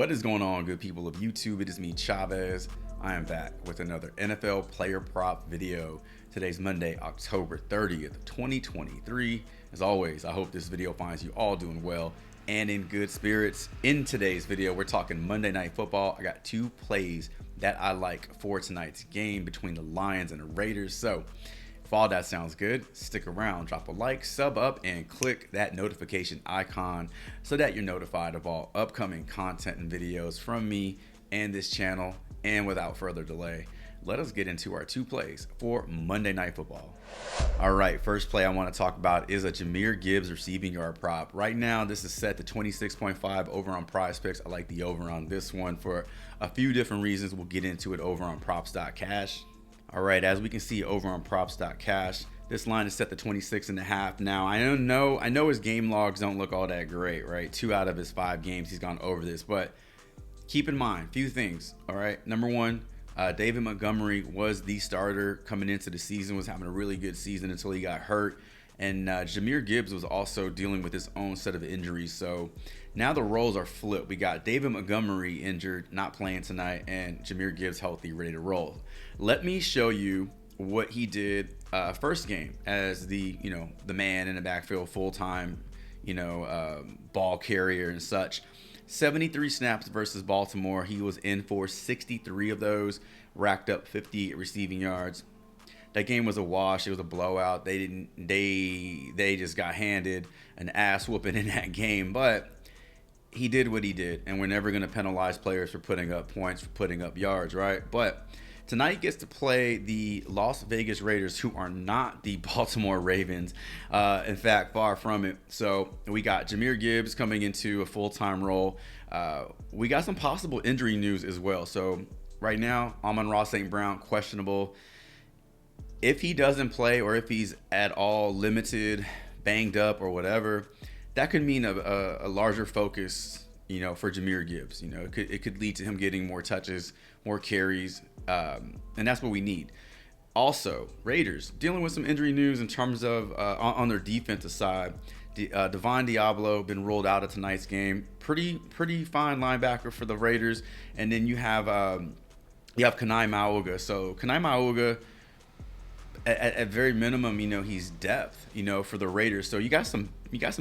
What is going on, good people of YouTube? It is me, Chavez. I am back with another NFL player prop video. Today's Monday, October 30th, 2023. As always, I hope this video finds you all doing well and in good spirits. In today's video, we're talking Monday Night Football. I got two plays that I like for tonight's game between the Lions and the Raiders. So if all that sounds good, stick around, drop a like, sub up, and click that notification icon so that you're notified of all upcoming content and videos from me and this channel. And without further delay, let us get into our two plays for Monday Night Football. All right, first play I want to talk about is a Jahmyr Gibbs receiving yard prop. Right now, this is set to 26.5 over on Prizepicks. I like the over on this one for a few different reasons. We'll get into it over on props.cash. All right, as we can see over on props.cash, this line is set to 26.5. Now, I know his game logs don't look all that great, right? 2 out of his 5 games, he's gone over this, but keep in mind, a few things, all right? Number one, David Montgomery was the starter coming into the season, was having a really good season until he got hurt. And Jahmyr Gibbs was also dealing with his own set of injuries. So now the roles are flipped. We got David Montgomery injured, not playing tonight, and Jahmyr Gibbs healthy, ready to roll. Let me show you what he did first game as the man in the backfield, full-time, ball carrier and such. 73 snaps versus Baltimore. He was in for 63 of those, racked up 58 receiving yards. That game was a wash. It was a blowout. They just got handed an ass whooping in that game, but he did what he did, and we're never going to penalize players for putting up points, for putting up yards, right? But tonight he gets to play the Las Vegas Raiders, who are not the Baltimore Ravens. In fact, far from it. So we got Jahmyr Gibbs coming into a full-time role. We got some possible injury news as well. So right now, Amon-Ra St. Brown, questionable. If he doesn't play, or if he's at all limited, banged up, or whatever, that could mean a larger focus, for Jahmyr Gibbs. It could lead to him getting more touches, more carries, and that's what we need. Also, Raiders dealing with some injury news in terms of on their defensive side. Devon Diablo been ruled out of tonight's game. Pretty fine linebacker for the Raiders, and then you have Kanai Mauga. So Kanai Mauga, at very minimum, he's depth, for the Raiders. So you got some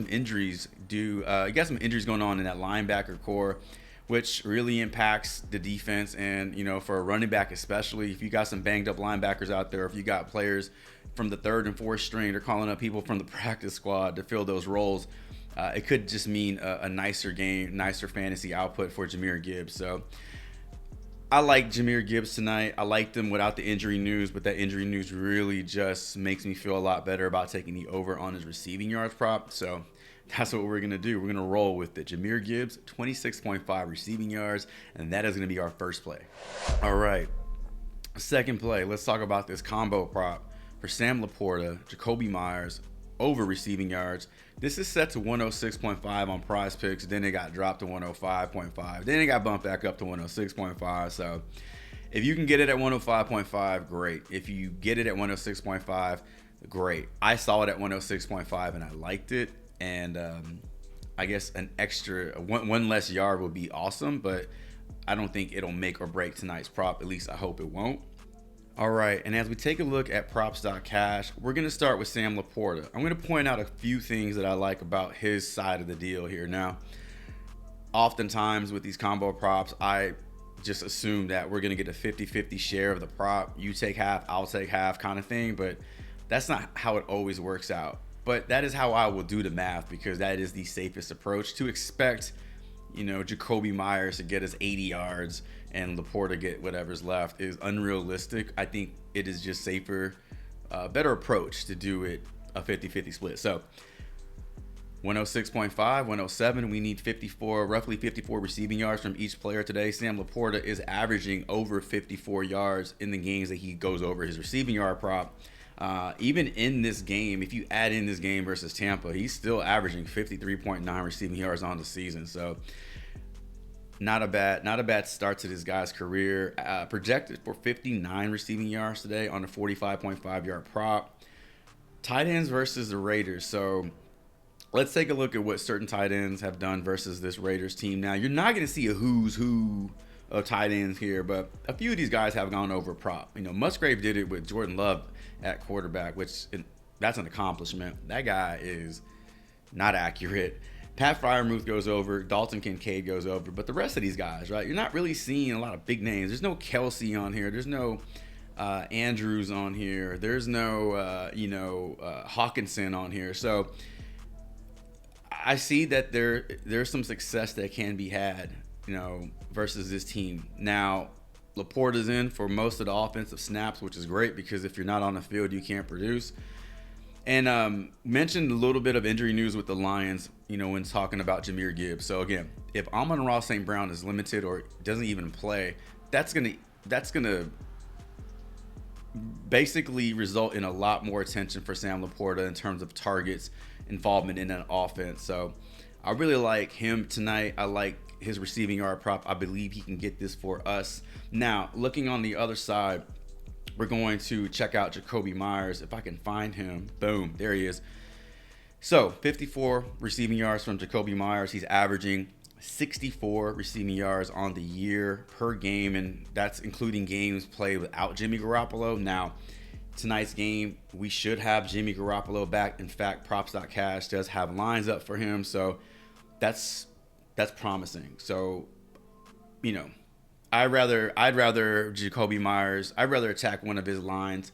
injuries you got some injuries going on in that linebacker core, which really impacts the defense. And for a running back, especially if you got some banged up linebackers out there, if you got players from the 3rd and 4th string, they're calling up people from the practice squad to fill those roles. It could just mean a nicer game, nicer fantasy output for Jahmyr Gibbs. So I like Jahmyr Gibbs tonight. I liked him without the injury news, but that injury news really just makes me feel a lot better about taking the over on his receiving yards prop. So that's what we're going to do. We're going to roll with it. Jahmyr Gibbs, 26.5 receiving yards, and that is going to be our first play. All right, second play. Let's talk about this combo prop for Sam Laporta, Jacoby Myers, over receiving yards. This is set to 106.5 on Prizepicks. Then it got dropped to 105.5. Then it got bumped back up to 106.5. So if you can get it at 105.5, great. If you get it at 106.5, great. I saw it at 106.5 and I liked it. And I guess an extra one less yard would be awesome, but I don't think it'll make or break tonight's prop. At least I hope it won't. All right, and as we take a look at props.cash, we're going to start with Sam Laporta. I'm going to point out a few things that I like about his side of the deal here. Now, oftentimes with these combo props, I just assume that we're going to get a 50-50 share of the prop. You take half, I'll take half kind of thing, but that's not how it always works out. But that is how I will do the math, because that is the safest approach. To expect, Jacoby Myers to get us 80 yards and Laporta get whatever's left is unrealistic. I think it is just safer, better approach to do it a 50-50 split. So 106.5, 107, we need roughly 54 receiving yards from each player today. Sam Laporta is averaging over 54 yards in the games that he goes over his receiving yard prop. Even in this game, if you add in this game versus Tampa, he's still averaging 53.9 receiving yards on the season. So not a bad start to this guy's career. Projected for 59 receiving yards today on a 45.5 yard prop. Tight ends versus the Raiders. So let's take a look at what certain tight ends have done versus this Raiders team. Now, you're not going to see a who's who of tight ends here, but a few of these guys have gone over prop. You know, Musgrave did it with Jordan Love at quarterback, which that's an accomplishment. That guy is not accurate. Pat Freiermuth goes over, Dalton Kincaid goes over, but the rest of these guys, right? You're not really seeing a lot of big names. There's no Kelsey on here. There's no Andrews on here. There's no Hawkinson on here. So I see that there's some success that can be had, you know, versus this team. Now, Laporta's in for most of the offensive snaps, which is great because if you're not on the field, you can't produce. And mentioned a little bit of injury news with the Lions, you know, when talking about Jahmyr Gibbs. So again, if Amon-Ra St. Brown is limited or doesn't even play, that's gonna basically result in a lot more attention for Sam Laporta in terms of targets, involvement in that offense. So I really like him tonight. I like his receiving yard prop. I believe he can get this for us. Now, looking on the other side, we're going to check out Jakobi Meyers. If I can find him, boom, there he is. So 54 receiving yards from Jakobi Meyers. He's averaging 64 receiving yards on the year per game, and that's including games played without Jimmy Garoppolo. Now, tonight's game, we should have Jimmy Garoppolo back. In fact, props.cash does have lines up for him, so that's promising. So, you know, I'd rather Jakobi Meyers. I'd rather attack one of his lines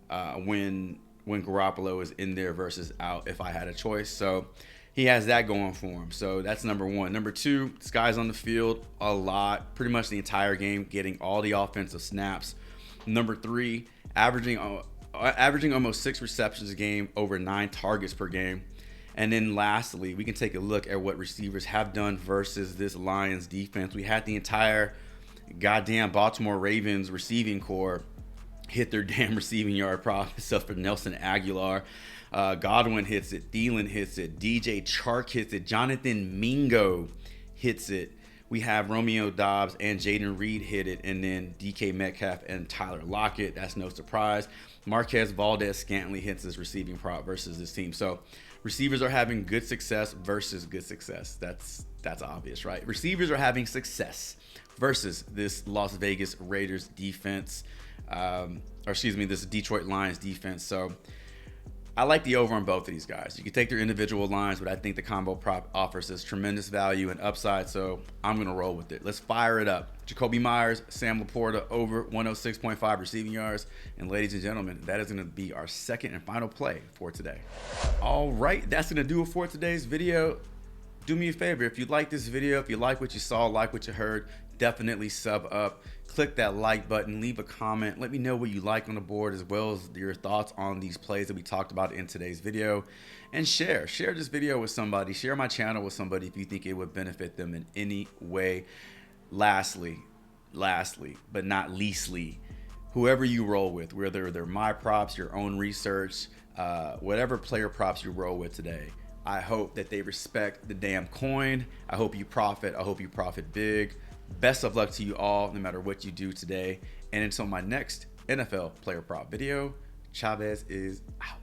when Garoppolo is in there versus out if I had a choice. So he has that going for him. So that's number one. Number two, this guy's on the field a lot, pretty much the entire game, getting all the offensive snaps. Number three, averaging almost 6 receptions a game, over 9 targets per game. And then lastly, we can take a look at what receivers have done versus this Lions defense. We had the entire goddamn Baltimore Ravens receiving core hit their damn receiving yard prop, except for Nelson Aguilar. Godwin hits it, Thielen hits it, DJ Chark hits it, Jonathan Mingo hits it. We have Romeo Doubs and Jaden Reed hit it, and then DK Metcalf and Tyler Lockett. That's no surprise. Marquez Valdez-Scantling hits this receiving prop versus this team. So receivers are having good success versus good success. That's obvious, right? Receivers are having success versus this Las Vegas Raiders defense, this Detroit Lions defense. So I like the over on both of these guys. You can take their individual lines, but I think the combo prop offers us tremendous value and upside, so I'm going to roll with it. Let's fire it up. Jakobi Meyers, Sam Laporta, over 106.5 receiving yards. And ladies and gentlemen, that is going to be our second and final play for today. All right, that's going to do it for today's video. Do me a favor, if you like this video, if you like what you saw, like what you heard, definitely sub up. Click that like button, leave a comment, let me know what you like on the board, as well as your thoughts on these plays that we talked about in today's video. And share this video with somebody, share my channel with somebody if you think it would benefit them in any way. Lastly, but not leastly, whoever you roll with, whether they're my props, your own research, whatever player props you roll with today, I hope that they respect the damn coin. I hope you profit. I hope you profit big. Best of luck to you all, no matter what you do today. And until my next NFL player prop video, Chavez is out.